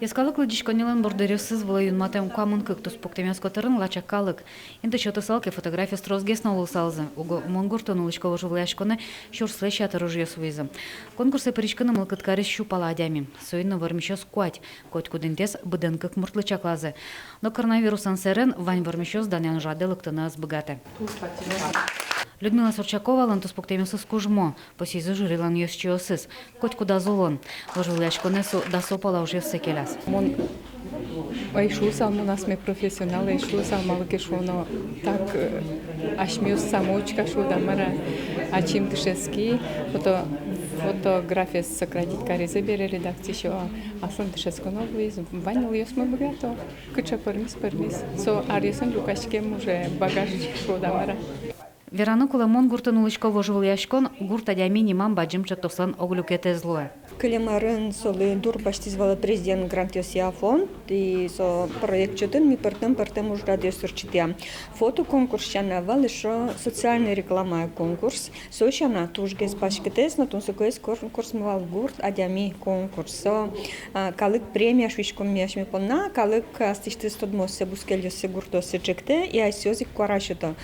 Яскалык дишконилан бордеревсыз влаюн матем камын кык туспуктемес котырын лачаккалык. Инде чотысалки фотография строзгесно улысалзы. Уго монгуртон улычково жувляшконы шурслеща торожьес вызы. Конкурсы паричканы мылкыткарис щупала адями. Сойно вармещос куать. Коть кудентес быдынкык муртлычаклазы. Но коронавирусан серен вань вармещос данян жаделыктына азбыгаты. Людмила Сурчакова лантуспуктемесу скужмо, посизу журилан ёсчиосыз, коть куда золон, ложуляшконесу да сопала уже секеляс. Мон айшу само нас ме профессионал, айшу само кешоно так ашмиус самочка шуда мара, ачим дышески, фотография сократить каризе бере редакции шо, аслан дышесконо виз, ванил ёсмо богато, кыча пермис, со арьесон лукашке муже багаж шуда мара. Вераны кула монгуртын улычково жувляшкон гурт адями нимам баджимча тослан оглюкете злое. Кылемарын солы дур баштизвала президент грант ёсия фонд и со проект чотын ми партем уж радиосурчитя. Фото конкурс чана валышо социальная реклама конкурс. Сочана тужгес башкетес на тунсукоес конкурс мвал гурт адями конкурс. Со калык премия швишком мяшми пона, калык астиштес тодмосе бускельосе гуртосе чекте и айсёзик кварашото.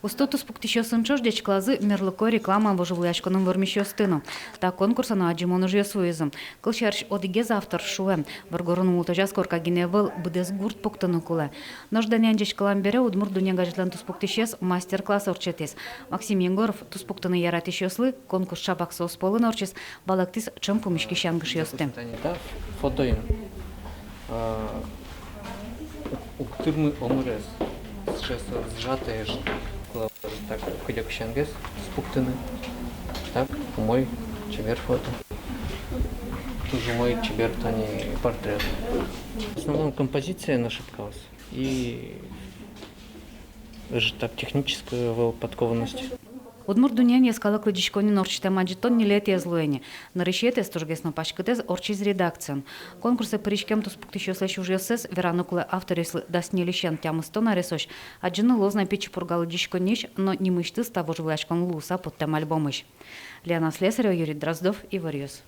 Устоту спуктищосын чождеч клазы мерлыко реклама вожевляшконым вормищостыну. Та конкурса на аджимону жесуизм. Кылчарш одиге автор шуэ. Варгорун мултажас корка гиневыл быдес гурт пуктыну куле. Ножданянджеч каламбере удмур дуняга житлан туспуктищес мастер-класс орчетес. Максим Егоров туспуктыны яратищослы конкурс шабак соусполын орчес балактис чым пумишки шангыш ёсты. Фотоин. Уктырмы омырес. Сейчас сжатые так ходяк щангес спуктыны. Так мой чебер фото. Тоже мой чебер тани портрет. В основном композиция нашепталась и так техническая подкованность. Удмур дунян яскалык лыдишконин орчите маджитон не лет язлуэни. Нарышетес тургесно пачкатес орчиз редакцион. Конкурсы паричкем туспуктищослэш ужесес веранукулы автореслы даснелищен тямыстон аресош. Аджины лозна печи пургалы дишкониш, но не мышты с того же влачкон луса под тем альбомыш. Лена Слесарева, Юрий Дроздов и Варьёс.